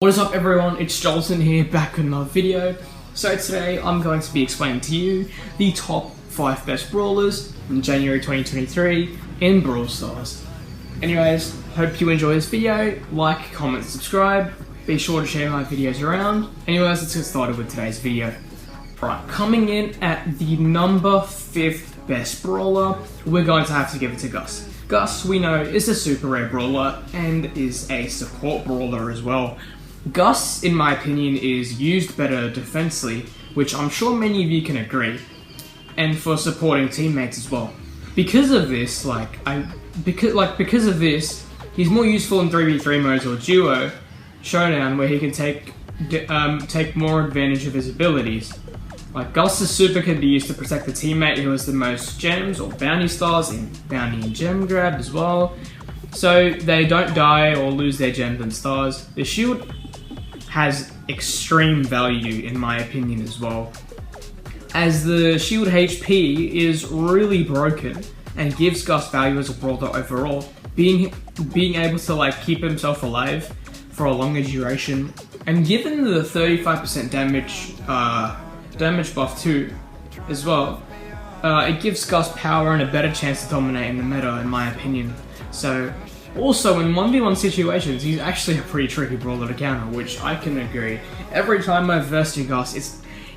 What is up everyone, it's Jolson here, back with another video. So today I'm going to be explaining to you the top 5 best brawlers in January 2023 in Brawl Stars. Anyways, hope you enjoy this video, like, comment, subscribe, be sure to share my videos around. Anyways, let's get started with today's video. Right, coming in at the number 5th best brawler, we're going to have to give it to Gus. Gus, we know, is a super rare brawler and is a support brawler as well. Gus, in my opinion, is used better defensively, which I'm sure many of you can agree, and for supporting teammates as well. Because of this, because of this, he's more useful in 3v3 modes or duo showdown, where he can take more advantage of his abilities. Like Gus's super can be used to protect the teammate who has the most gems or bounty stars in bounty and gem grab as well, so they don't die or lose their gems and stars. The shield has extreme value in my opinion as well, as the shield HP is really broken and gives Gus value as a brawler overall, being able to keep himself alive for a longer duration, and given the 35% damage buff too as well, it gives Gus power and a better chance to dominate in the meta in my opinion. So also, in 1v1 situations, he's actually a pretty tricky brawler to counter, which I can agree. Every time I've versed Gus,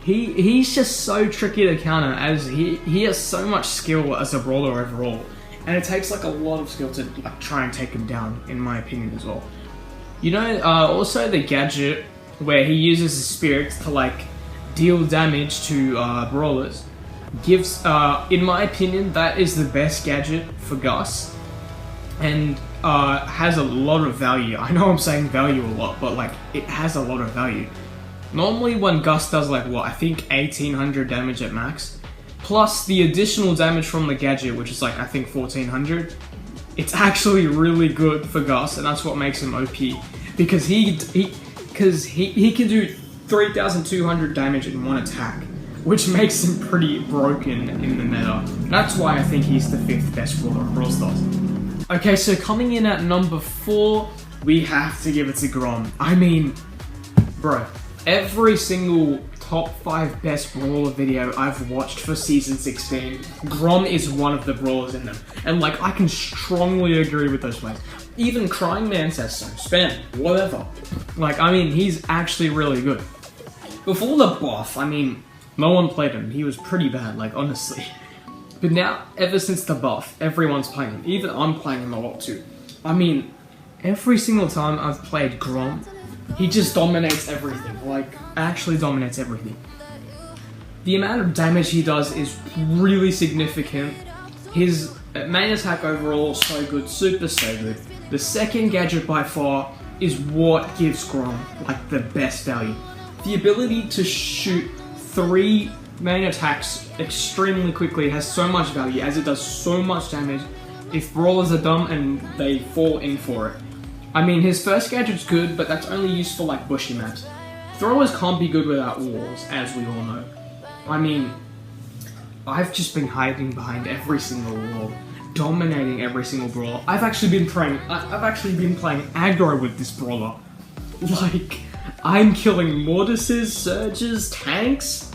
he's just so tricky to counter, as he has so much skill as a brawler overall, and it takes a lot of skill to try and take him down, in my opinion as well. You know, also the gadget where he uses his spirits to deal damage to brawlers gives, in my opinion, that is the best gadget for Gus, and has a lot of value. I know I'm saying value a lot, but it has a lot of value. Normally when Gus does I think 1800 damage at max, plus the additional damage from the gadget, which is I think 1400, it's actually really good for Gus, and that's what makes him OP, because he can do 3200 damage in one attack, which makes him pretty broken in the meta. That's why I think he's the 5th best brawler in Brawl Stars. Okay, so coming in at number 4, we have to give it to GROM. I mean, bro, every single top 5 best brawler video I've watched for season 16, GROM is one of the brawlers in them. And I can strongly agree with those plays. Even Crying Man says so, spam, whatever. I mean, he's actually really good. Before the buff, I mean, no one played him. He was pretty bad, honestly. But now, ever since the buff, everyone's playing him. Even I'm playing him a lot too. I mean, every single time I've played GROM, he just dominates everything. Actually dominates everything. The amount of damage he does is really significant. His main attack overall, so good. Super, so good. The second gadget by far is what gives GROM, the best value. The ability to shoot 3 main attacks extremely quickly has so much value, as it does so much damage if brawlers are dumb and they fall in for it. I mean, his first gadget's good, but that's only used for bushy maps. Throwers can't be good without walls, as we all know. I mean, I've just been hiding behind every single wall, dominating every single brawler. I've actually been playing aggro with this brawler. I'm killing mortises, surges, tanks,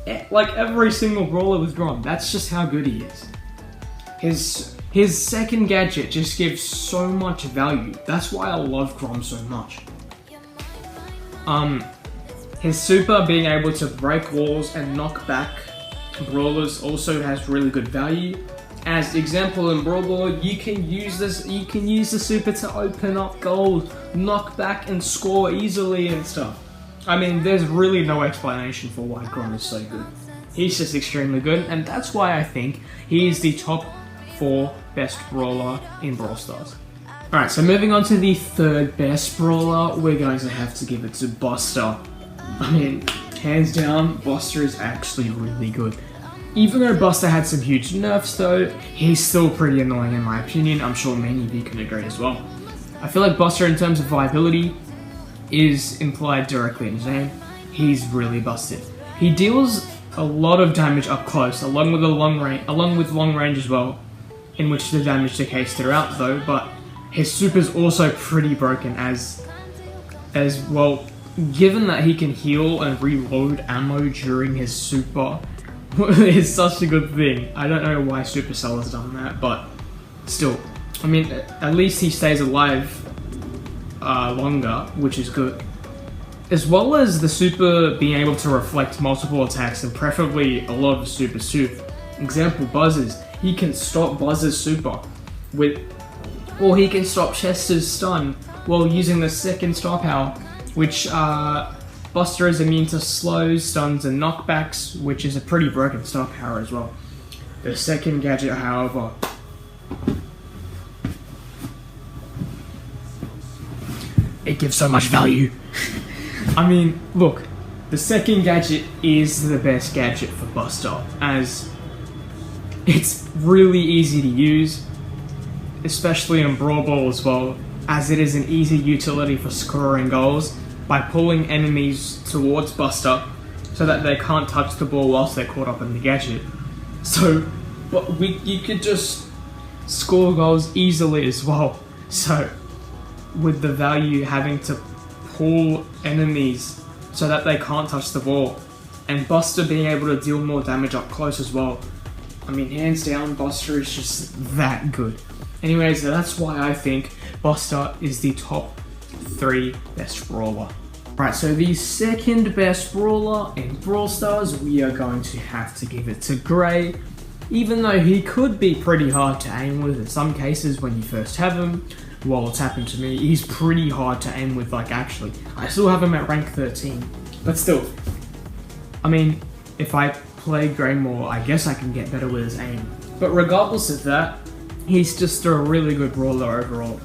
every single brawler with GROM. That's just how good he is. His second gadget just gives so much value. That's why I love GROM so much. His super, being able to break walls and knock back brawlers, also has really good value. As example, in Brawl, you can use the super to open up gold, knock back and score easily and stuff. I mean, there's really no explanation for why GROM is so good. He's just extremely good, and that's why I think he is the top 4 best brawler in Brawl Stars. Alright, so moving on to the 3rd best brawler, we're going to have to give it to Buster. I mean, hands down, Buster is actually really good. Even though Buster had some huge nerfs though, he's still pretty annoying in my opinion. I'm sure many of you can agree as well. I feel like Buster, in terms of viability, is implied directly in his name. He's really busted. He deals a lot of damage up close, along with long range as well, in which the damage decays throughout though, but his super's also pretty broken, as as well. Given that he can heal and reload ammo during his super, it's such a good thing. I don't know why Supercell has done that, but still, I mean, at least he stays alive longer, which is good. As well as the super being able to reflect multiple attacks and preferably a lot of the supers too. Example, Buzz's. He can stop Buzz's super or he can stop Chester's stun while using the second star power, which Buster is immune to slows, stuns, and knockbacks, which is a pretty broken star power as well. The second gadget, however, it gives so much value. I mean, look, the second gadget is the best gadget for Buster, as it's really easy to use, especially in Brawl as well, as it is an easy utility for scoring goals by pulling enemies towards Buster so that they can't touch the ball whilst they're caught up in the gadget. So, you could just score goals easily as well. So, with the value having to pull enemies so that they can't touch the ball, and Buster being able to deal more damage up close as well. I mean, hands down, Buster is just that good. Anyways, that's why I think Buster is the top 3 best brawler. Right, so the second best brawler in Brawl Stars, we are going to have to give it to Gray. Even though he could be pretty hard to aim with in some cases when you first have him. Well, it's happened to me, he's pretty hard to aim with, like, actually. I still have him at rank 13, but still. I mean, if I play Gray more, I guess I can get better with his aim. But regardless of that, he's just a really good brawler overall.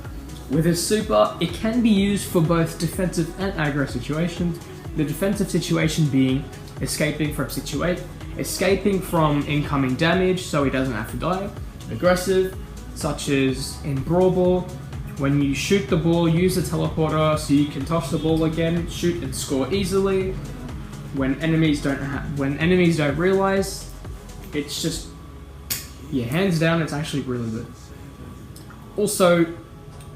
With his super, it can be used for both defensive and aggro situations. The defensive situation being escaping from incoming damage so he doesn't have to die. Aggressive, such as in Brawl, when you shoot the ball, use the teleporter so you can toss the ball again, shoot and score easily. When enemies don't realize, it's just, yeah, hands down, it's actually really good. Also,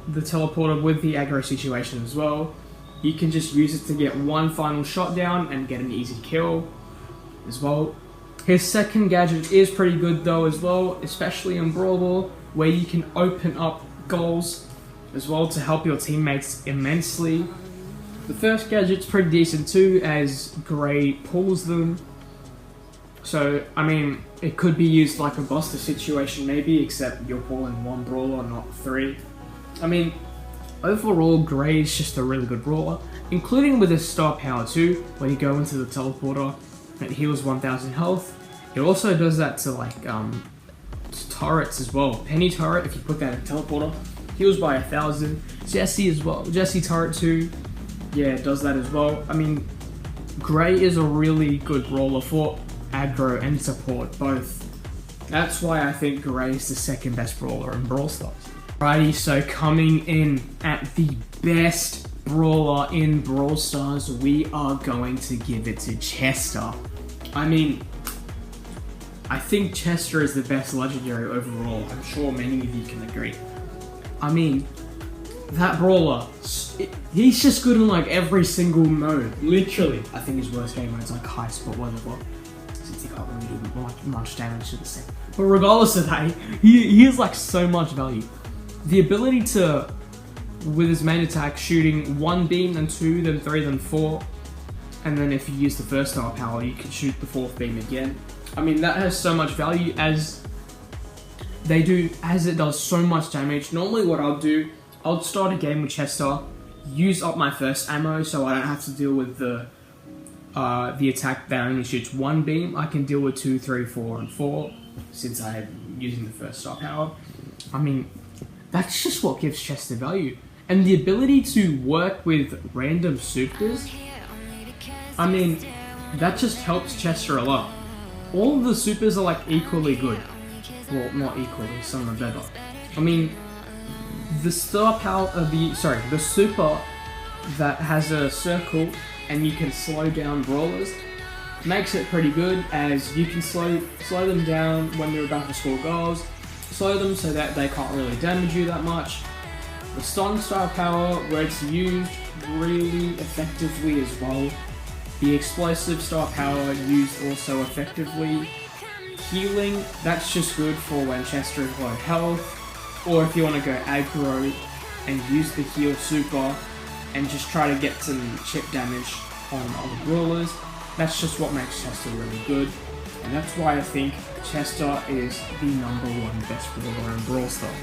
the teleporter with the aggro situation as well. You can just use it to get one final shot down and get an easy kill as well. His second gadget is pretty good though as well, especially in Brawl, where you can open up goals as well to help your teammates immensely. The first gadget's pretty decent too, as Gray pulls them. So, I mean, it could be used like a Buster situation maybe, except you're pulling one brawler, not 3. I mean, overall, Gray is just a really good brawler, including with his star power too, when you go into the teleporter, it heals 1000 health. It also does that to like, turrets as well. Penny turret, if you put that in teleporter, heals by 1000. Jessie as well, Jessie turret too, yeah, it does that as well. I mean, Gray is a really good brawler for aggro and support both. That's why I think Gray is the second best brawler in Brawl Stars. Alrighty, so coming in at the best brawler in Brawl Stars, we are going to give it to Chester. I mean, I think Chester is the best legendary overall. I'm sure many of you can agree. I mean, that brawler, he's just good in like every single mode. Literally. I think his worst game mode's like heist, but whatever. Since he can't really do much damage to the set. But regardless of that, he has like so much value. The ability to, with his main attack, shooting 1 beam, then 2, then 3, then 4, and then if you use the first star power, you can shoot the 4th beam again. I mean, that has so much value as it does so much damage. Normally what I'll do, I'll start a game with Chester, use up my first ammo so I don't have to deal with the attack that only shoots 1 beam. I can deal with 2, 3, 4, and 4 since I'm using the first star power. I mean, that's just what gives Chester value. And the ability to work with random supers, I mean, that just helps Chester a lot. All of the supers are like equally good. Well, not equally, some are better. I mean, the star power of the super that has a circle and you can slow down brawlers makes it pretty good, as you can slow them down when they're about to score goals, slow them so that they can't really damage you that much. The stun star power, where it's used really effectively as well. The explosive star power used also effectively. Healing, that's just good for when Chester is low health, or if you want to go aggro and use the heal super and just try to get some chip damage on the brawlers. That's just what makes Chester really good, and that's why I think Chester is the #1 best brawler in Brawl Stars.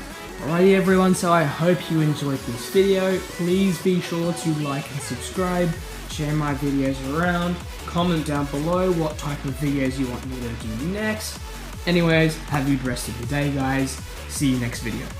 Alrighty everyone, so I hope you enjoyed this video. Please be sure to like and subscribe, share my videos around, comment down below what type of videos you want me to do next. Anyways, have a good rest of your day guys. See you next video.